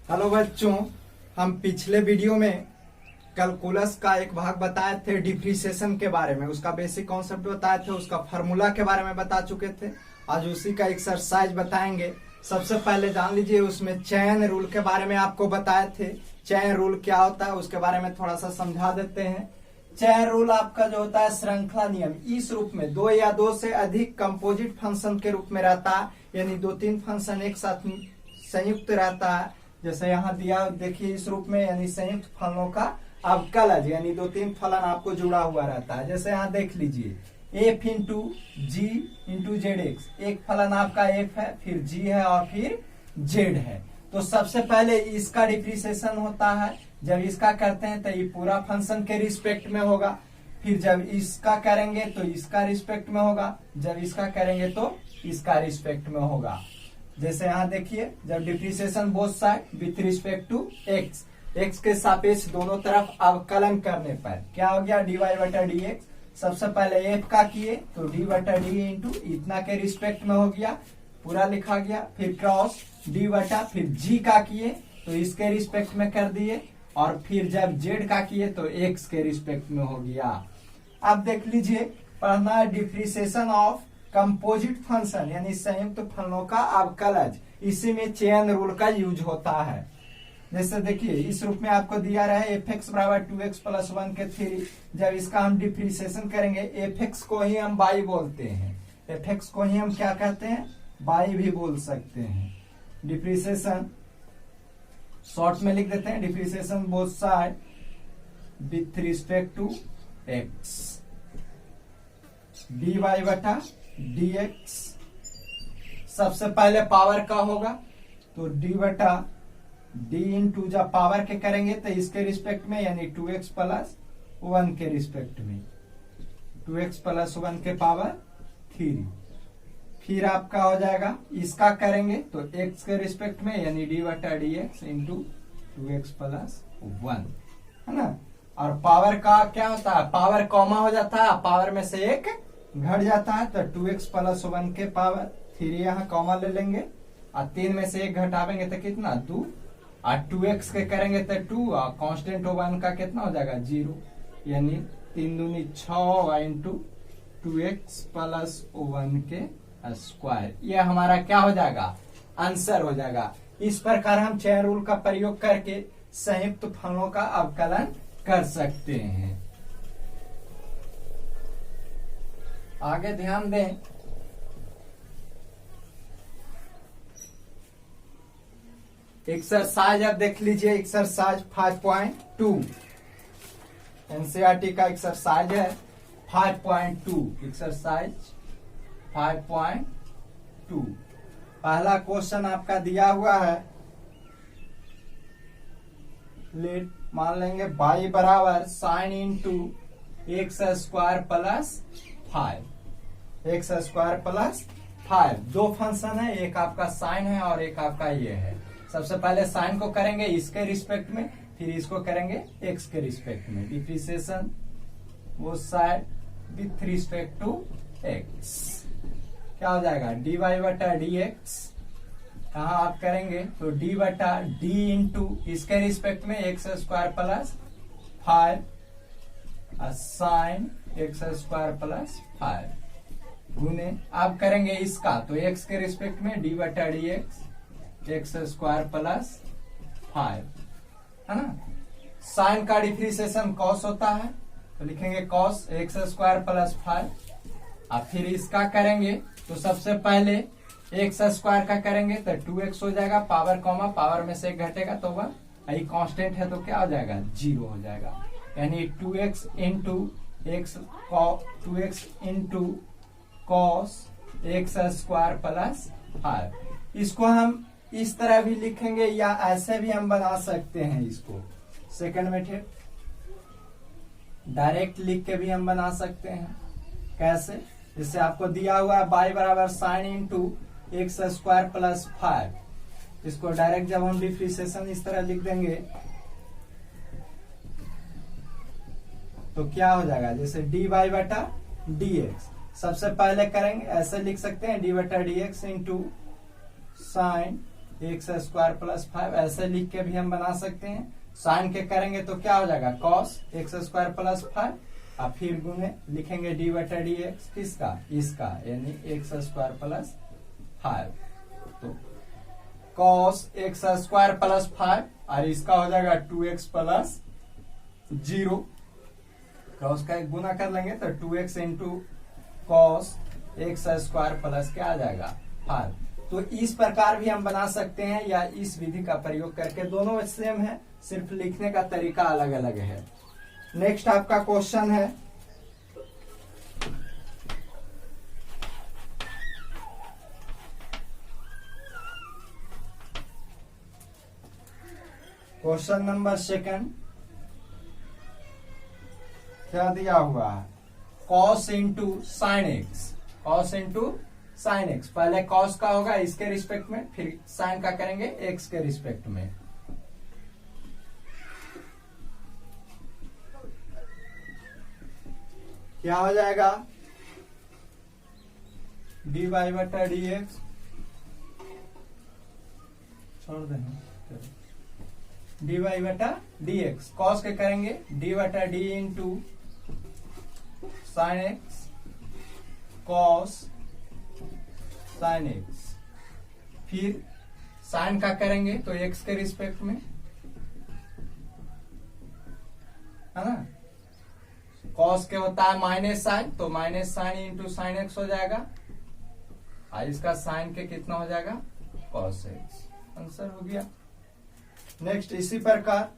Hello बच्चों, हम पिछले वीडियो में कैलकुलस का एक भाग बताए थे डिप्रिसिएशन के बारे में। उसका बेसिक कॉन्सेप्ट बताए थे, उसका फार्मूला के बारे में बता चुके थे। आज उसी का एक्सरसाइज बताएंगे। सबसे पहले जान लीजिए, उसमें चेन रूल के बारे में आपको बताए थे। चेन रूल क्या होता है उसके बारे में थोड़ा सा समझा देते हैं। चेन रूल आपका जो होता है श्रृंखला नियम, इस रूप में दो या दो से अधिक कंपोजिट फंक्शन के रूप में रहता है, यानी दो तीन फंक्शन एक साथ संयुक्त रहता है। जैसे यहाँ दिया देखिए इस रूप में, यानी संयुक्त फलनों का अवकलज, यानी दो तीन फलन आपको जुड़ा हुआ रहता है। जैसे यहाँ देख लीजिए एफ इंटू जी इंटू जेड एक्स, एक फलन आपका एफ है, फिर जी है और फिर जेड है। तो सबसे पहले इसका डिप्रिसिएशन होता है। जब इसका करते हैं तो ये पूरा फंक्शन के रिस्पेक्ट में होगा। फिर जब इसका करेंगे तो इसका रिस्पेक्ट में होगा, जब इसका करेंगे तो इसका रिस्पेक्ट में होगा। जैसे यहाँ देखिए, जब differentiation both side with respect to x, x के सापेक्ष दोनों तरफ अवकलन करने पर क्या हो गया, डी वाई बटा डी एक्स। सबसे पहले एफ का किए तो डी बटा डी इंटू इतना के रिस्पेक्ट में हो गया, पूरा लिखा गया। फिर क्रॉस डी बटा, फिर जी का किए तो इसके रिस्पेक्ट में कर दिए, और फिर जब जेड का किए तो एक्स के रिस्पेक्ट में हो गया। अब देख लीजिए, पढ़ना डिप्रिसिएशन ऑफ कंपोजिट फंक्शन, यानी संयुक्त फलनों का अवकलज। इसी में चेन रूल का यूज होता है। जैसे देखिए इस रूप में आपको दिया रहा है एफ एक्स बराबर 2x प्लस 1 के 3। जब इसका हम डिप्रिसिएशन करेंगे, एफ एक्स को ही हम बाई बोलते हैं, एफ एक्स को ही हम क्या कहते हैं, बाई भी बोल सकते हैं। डिप्रिसिएशन शॉर्ट में लिख देते हैं, differentiation both side with respect to x, d y बटा डी एक्स। सबसे पहले पावर का होगा तो डी बटा डी इंटू, जब पावर के करेंगे तो इसके रिस्पेक्ट में, यानी 2x प्लस 1 के रिस्पेक्ट में, 2x प्लस 1 के पावर 3। फिर आपका हो जाएगा, इसका करेंगे तो x के रिस्पेक्ट में, यानी डी बटा d x into 2x plus 1, है ना। और पावर का क्या होता है, पावर कॉमा हो जाता है, पावर में से एक घट जाता है, तो 2x प्लस 1 के पावर 3 यहाँ कॉमा ले लेंगे, और 3 में से एक घटावेंगे तो कितना 2, और 2x के करेंगे तो 2, और कांस्टेंट 1 का कितना हो जाएगा 0, यानी 3 दूनी 6 इंटू 2x प्लस 1 के स्क्वायर। यह हमारा क्या हो जाएगा, आंसर हो जाएगा। इस प्रकार हम चेन रूल का प्रयोग करके संयुक्त फलनों का अवकलन कर सकते हैं। आगे ध्यान दें, एक्सरसाइज अब देख लीजिए, एक्सरसाइज 5.2 एनसीईआरटी का एक्सरसाइज है 5.2। एक्सरसाइज 5.2 पहला क्वेश्चन आपका दिया हुआ है, लेट मान लेंगे y बराबर sine into x square plus 5, x square plus 5। दो फंक्शन है, एक आपका साइन है और एक आपका ये है। सबसे पहले साइन को करेंगे इसके रिस्पेक्ट में, फिर इसको करेंगे एक्स के रिस्पेक्ट में। डिप्रिसिएशन वो side with respect to x, क्या हो जाएगा डी वाई बटा डी एक्स। कहा आप करेंगे तो डी बटा डी इंटू इसके रिस्पेक्ट में x square plus 5 sine x square plus 5 गुने, आप करेंगे इसका तो एक्स के रिस्पेक्ट में डी बटा d x x square plus 5, है ना। साइन का डिप्रिसिएशन कॉस होता है तो लिखेंगे कॉस एक्स स्क्वायर प्लस 5। अब फिर इसका करेंगे तो सबसे पहले एक्स स्क्वायर का करेंगे तो 2x हो जाएगा, पावर कॉमा पावर में से एक घटेगा तो 1, यही कांस्टेंट है तो क्या हो जाएगा 0 हो जाएगा, यानी 2x into x 2x into cos x square plus 5। इसको हम इस तरह भी लिखेंगे या ऐसे भी हम बना सकते हैं। इसको सेकंड मेथड डायरेक्ट लिख के भी हम बना सकते हैं। कैसे, जैसे आपको दिया हुआ है y बराबर sine into x square plus 5, इसको डायरेक्ट जब हम डिप्रिसिएशन इस तरह लिख देंगे तो क्या हो जाएगा, जैसे डी वाई बटा डी एक्स। सबसे पहले करेंगे ऐसे लिख सकते हैं डी बटा d x into sine x square plus 5 ऐसे लिख के भी हम बना सकते हैं। साइन के करेंगे तो क्या हो जाएगा कॉस एक्स स्क्वायर प्लस 5 और फिर गुने लिखेंगे डी बटा डी एक्स किसका इसका यानी एक्स स्क्वायर प्लस 5। तो कॉस एक्स स्क्वायर प्लस 5 और इसका हो जाएगा 2x प्लस 0। क्रॉस का एक गुना कर लेंगे तो 2x into cos x square plus क्या आ जाएगा 5। तो इस प्रकार भी हम बना सकते हैं या इस विधि का प्रयोग करके, दोनों सेम है, सिर्फ लिखने का तरीका अलग अलग है। नेक्स्ट आपका क्वेश्चन है क्वेश्चन नंबर 2। क्या दिया हुआ है cos into sine x, cos into sine x. पहले कॉस का होगा इसके रिस्पेक्ट में, फिर साइन का करेंगे एक्स के रिस्पेक्ट में। क्या हो जाएगा डी वाई बटा डी एक्स, छोड़ देना, डी वाई बटा डी एक्स। कॉस के करेंगे डी बटा d into sine x cos sine x, फिर साइन का करेंगे तो एक्स के रिस्पेक्ट में, है ना। कॉस के होता है माइनस साइन, तो minus sine into sine x हो जाएगा और इसका साइन के कितना हो जाएगा कॉस एक्स। आंसर हो गया। नेक्स्ट इसी प्रकार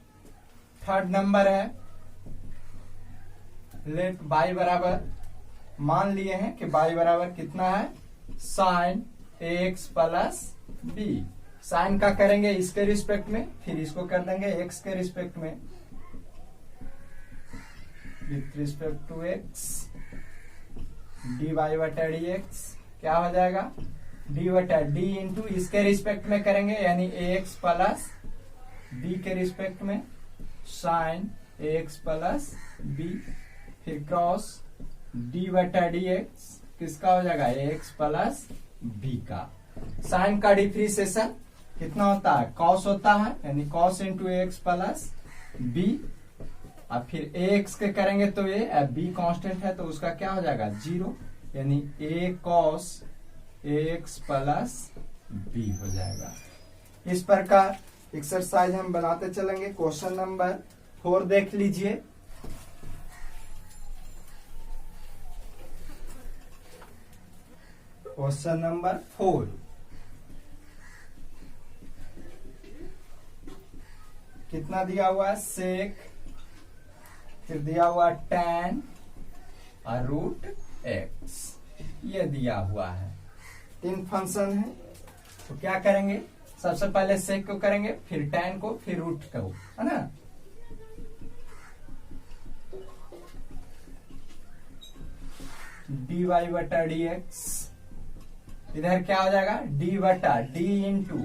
थर्ड नंबर है, लेट बाई बराबर, मान लिए हैं कि बाई बराबर कितना है sine x plus b. Sine का करेंगे इसके रिस्पेक्ट में, फिर इसको कर देंगे एक्स के रिस्पेक्ट में, with respect to x d y बटा डी एक्स। क्या हो जाएगा डी बटा डी इंटू इसके रिस्पेक्ट में करेंगे यानी एक्स प्लस बी के रिस्पेक्ट में साइन एक्स प्लस बी, फिर क्रॉस डी बटा डी एक्स किसका हो जाएगा एक्स प्लस बी का। साइन का डिफ्रीसिएशन कितना होता है कॉस होता है यानी cos into x plus b, और फिर एक्स के करेंगे तो ये बी कांस्टेंट है तो उसका क्या हो जाएगा 0 यानी ए कॉस एक्स प्लस बी हो जाएगा। इस प्रकार एक्सरसाइज हम बनाते चलेंगे। क्वेश्चन नंबर 4 देख लीजिए। क्वेश्चन नंबर 4, कितना दिया हुआ है सेक, फिर दिया हुआ tan और रूट एक्स, ये दिया हुआ है। 3 फंक्शन है तो क्या करेंगे सबसे पहले सेक को करेंगे, फिर tan को, फिर रूट को, है ना। डी वाई बटा डी एक्स, इधर क्या हो जाएगा डी बटा डी इंटू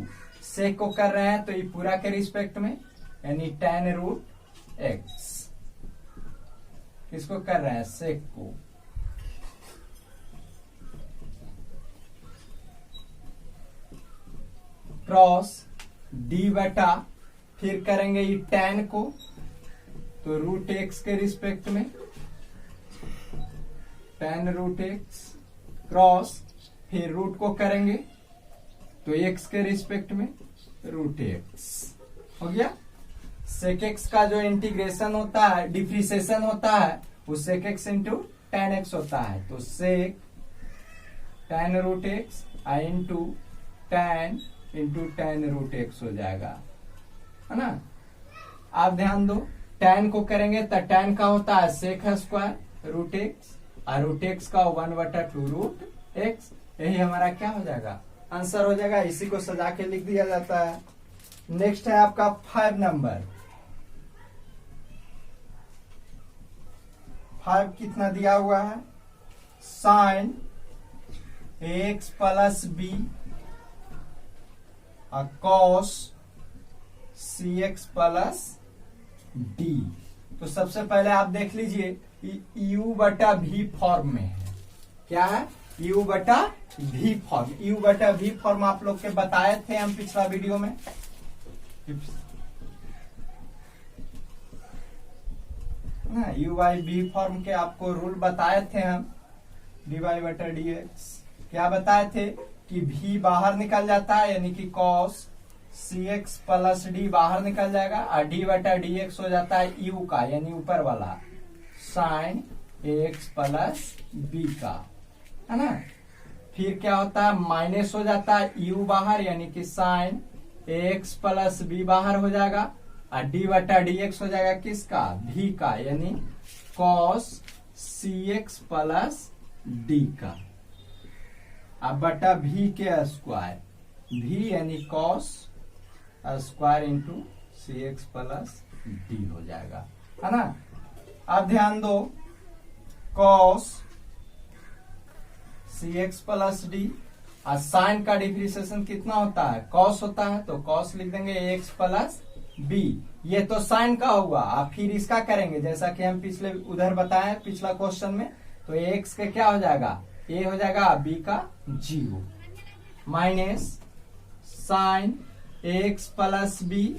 सेक को कर रहे हैं तो ये पूरा के रिस्पेक्ट में यानी tan रूट एक्स, किसको कर रहे हैं सेक को, क्रॉस डी बटा, फिर करेंगे ये tan को तो रूट एक्स के रिस्पेक्ट में tan रूट एक्स, क्रॉस फिर रूट को करेंगे तो एक्स के रिस्पेक्ट में रूट एक्स हो गया। सेक एक्स का जो इंटीग्रेशन होता है डिफ्रीसिएशन होता है वो sec X into tan X होता है, तो sec tan root X into tan root X हो जाएगा, है ना। आप ध्यान दो टेन को करेंगे तो टेन का होता है सेक स्क्वायर रूट एक्स और रूट एक्स का 1/2 रूट एक्स, यही हमारा क्या हो जाएगा आंसर हो जाएगा। इसी को सजा के लिख दिया जाता है। नेक्स्ट है आपका 5 नंबर। 5 कितना दिया हुआ है साइन एक्स प्लस बी और कॉस सी एक्स प्लस डी। तो सबसे पहले आप देख लीजिए यू बटा भी फॉर्म में है, क्या है यू बटा भी फॉर्म। यू बटा भी फॉर्म आप लोग के बताए थे हम पिछला वीडियो में। यू बाई बी फॉर्म के आपको रूल बताए थे हम। डी वाई बटा डी एक्स क्या बताए थे कि भी बाहर निकल जाता है, यानी कि कॉस सी एक्स प्लस डी बाहर निकल जाएगा, और डी बटा डी एक्स हो जाता है यू का, यानी ऊपर वाला साइन एक्स प्लस बी का, है ना। फिर क्या होता है, माइनस हो जाता है यू बाहर, यानी कि साइन एक्स प्लस बी बाहर हो जाएगा, और डी बटा डी एक्स हो जाएगा किसका, भी का, यानी कॉस सी एक्स प्लस डी का। अब बटा भी के स्क्वायर, भी यानी कॉस स्क्वायर इंटू सी एक्स प्लस डी हो जाएगा, है ना। अब ध्यान दो, कॉस सी एक्स प्लस डी, और साइन का डिफ्रेंशिएशन कितना होता है, कॉस होता है, तो कॉस लिख देंगे एक्स प्लस बी। ये तो साइन का हुआ। अब फिर इसका करेंगे जैसा कि हम पिछले उधर बताए पिछला क्वेश्चन में, तो एक्स का क्या हो जाएगा, ए हो जाएगा, बी का 0, minus sine x plus b,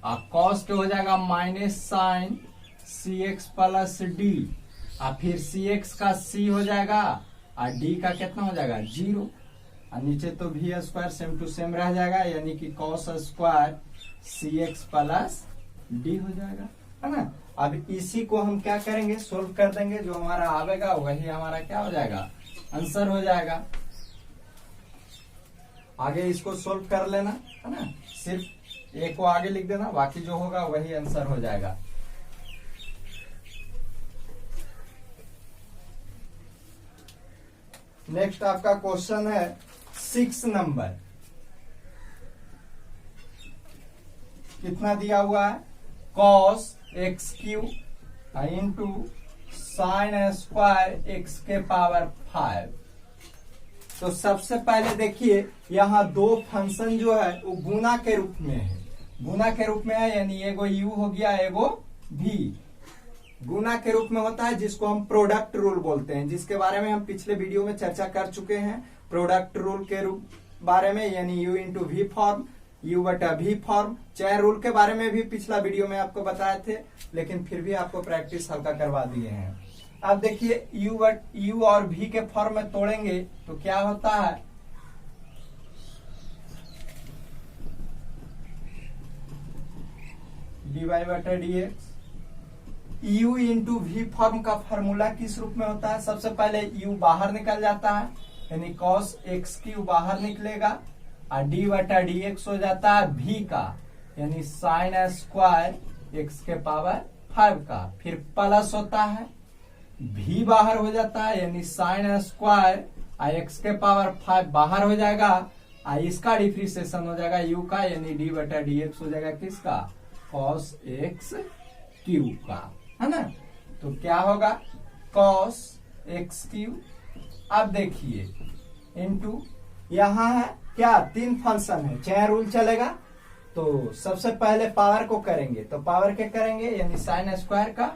और कॉस के हो जाएगा minus sine c x plus d, और फिर सी एक्स का सी हो जाएगा, और डी का कितना हो जाएगा 0, और नीचे तो भी स्क्वायर सेम टू सेम रह जाएगा, यानी कि कॉस स्क्वायर सी एक्स प्लस डी हो जाएगा, है ना। अब इसी को हम क्या करेंगे, सोल्व कर देंगे, जो हमारा आवेगा वही हमारा क्या हो जाएगा, आंसर हो जाएगा। आगे इसको सोल्व कर लेना, है ना, सिर्फ ए को आगे लिख देना, बाकी जो होगा वही आंसर हो जाएगा। नेक्स्ट आपका क्वेश्चन है 6 नंबर। कितना दिया हुआ है, cos x Q into sine square x के पावर 5। तो सबसे पहले देखिए यहाँ दो फंक्शन जो है वो गुना के रूप में है, गुना के रूप में है, यानी एगो u हो गया, एगो v। गुना के रूप में होता है जिसको हम प्रोडक्ट रूल बोलते हैं, जिसके बारे में हम पिछले वीडियो में चर्चा कर चुके हैं। प्रोडक्ट रूल के रूप बारे में, यानी u into v form, u बटा v फॉर्म। चेन रूल के बारे में भी पिछला वीडियो में आपको बताए थे, लेकिन फिर भी आपको प्रैक्टिस हल्का करवा दिए हैं। अब देखिए u और v के फॉर्म में तोड़ेंगे तो क्या होता है, dy बटा dx। u into v form का फॉर्मूला किस रूप में होता है, सबसे पहले u बाहर निकल जाता है, यानी cos x क्यू बाहर निकलेगा, और डी बटा डी एक्स हो जाता है v का, यानी साइन स्क्वायर एक्स के पावर 5 का। फिर प्लस होता है, v बाहर हो जाता है, यानी साइन स्क्वायर एक्स के पावर 5 बाहर हो जाएगा, और इसका डिफ्रेंशिएशन हो जाएगा u का, यानी डी बटा डी एक्स हो जाएगा किसका, cos x क्यू का, है ना। तो क्या होगा, cos x क्यू। अब देखिए इनटू यहाँ है क्या, 3 फंक्शन है, चेन रूल चलेगा। तो सबसे पहले पावर को करेंगे, तो पावर के करेंगे, यानी साइन स्क्वायर का,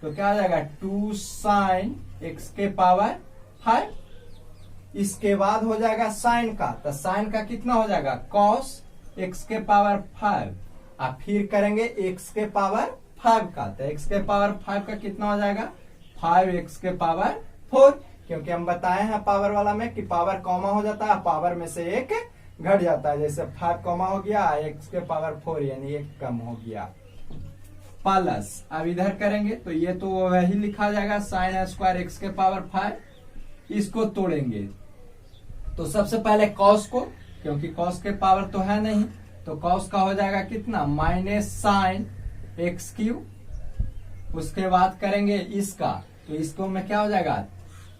तो क्या हो जाएगा 2 साइन एक्स के पावर 5। इसके बाद हो जाएगा साइन का, तो साइन का कितना हो जाएगा, cos एक्स के पावर 5, और फिर करेंगे एक्स के पावर 5 का, तो एक्स के पावर 5 का कितना हो जाएगा, 5 एक्स के पावर 4, क्योंकि हम बताए हैं पावर वाला में कि पावर कॉमा हो जाता है, पावर में से एक घट जाता है, जैसे 5 कॉमा हो गया, एक्स के पावर 4 यानी एक कम हो गया, प्लस। अब इधर करेंगे तो ये तो वही लिखा जाएगा, साइन स्क्वायर एक्स के पावर 5। इसको तोड़ेंगे तो सबसे पहले कॉस को, क्योंकि कॉस के पावर तो है नहीं, तो कॉस का हो जाएगा कितना, माइनस साइन एक्स क्यू। उसके बाद करेंगे इसका, तो इसको में क्या हो जाएगा,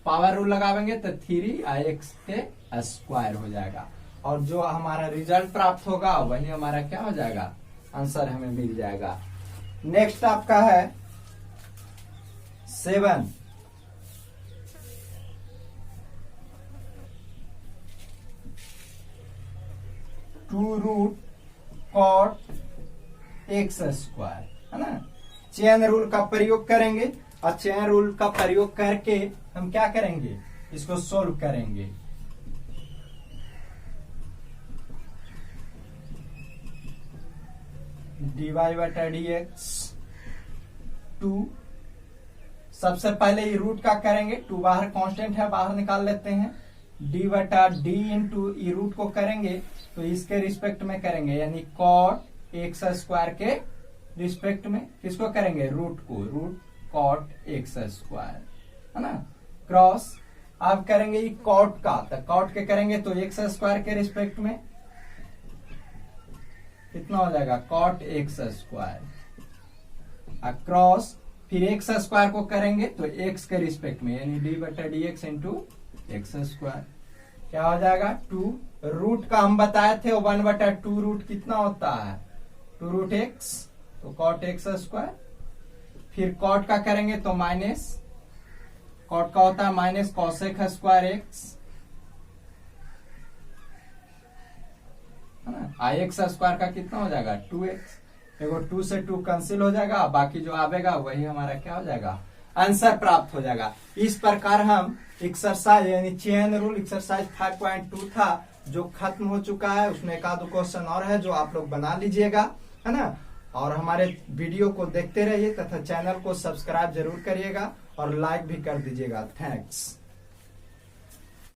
पावर रूल लगावेंगे तो 3x के स्क्वायर हो जाएगा, और जो हमारा रिजल्ट प्राप्त होगा वही हमारा क्या हो जाएगा, आंसर हमें मिल जाएगा। नेक्स्ट आपका है 7। Two root cot x square, है ना। चेन रूल का प्रयोग करेंगे, और चेन रूल का प्रयोग करके हम क्या करेंगे, इसको सोल्व करेंगे। dy बटा dx 2, सबसे पहले ये रूट का करेंगे, 2 बाहर कांस्टेंट है, बाहर निकाल लेते हैं। d बटा d इंटू ई रूट को करेंगे तो इसके रिस्पेक्ट में करेंगे, यानी कॉट एक्स स्क्वायर के रिस्पेक्ट में। किसको करेंगे? रूट को, रूट कॉट एक्स स्क्वायर, है ना। क्रॉस अब करेंगे ये कॉट का, तो कॉट के करेंगे तो एक्स स्क्वायर के रिस्पेक्ट में कितना हो जाएगा? Cot x square. क्रॉस फिर एक्स स्क्वायर को करेंगे तो एक्स के रिस्पेक्ट में, यानी डी बटा d x into x square. क्या हो जाएगा? 2 रूट का हम बताए थे 1 बटा 2 रूट कितना होता है? 2 रूट एक्स, तो कॉट एक्स स्क्वायर। फिर कॉट का करेंगे तो माइनस, कॉट का होता है माइनस कॉसेक स्क्वायर एक्स, है ना। एक्स स्क्वायर का कितना हो जाएगा? 2x। देखो 2 से 2 कैंसिल हो जाएगा, बाकी जो आवेगा वही हमारा क्या हो जाएगा? आंसर प्राप्त हो जाएगा। इस प्रकार हम एक्सरसाइज यानी चेन रूल एक्सरसाइज 5.2 था जो खत्म हो चुका है। उसमें एक आध क्वेश्चन और है जो आप लोग बना लीजिएगा, है ना। और हमारे वीडियो को देखते रहिए तथा चैनल को सब्सक्राइब जरूर करिएगा और लाइक भी कर दीजिएगा। थैंक्स।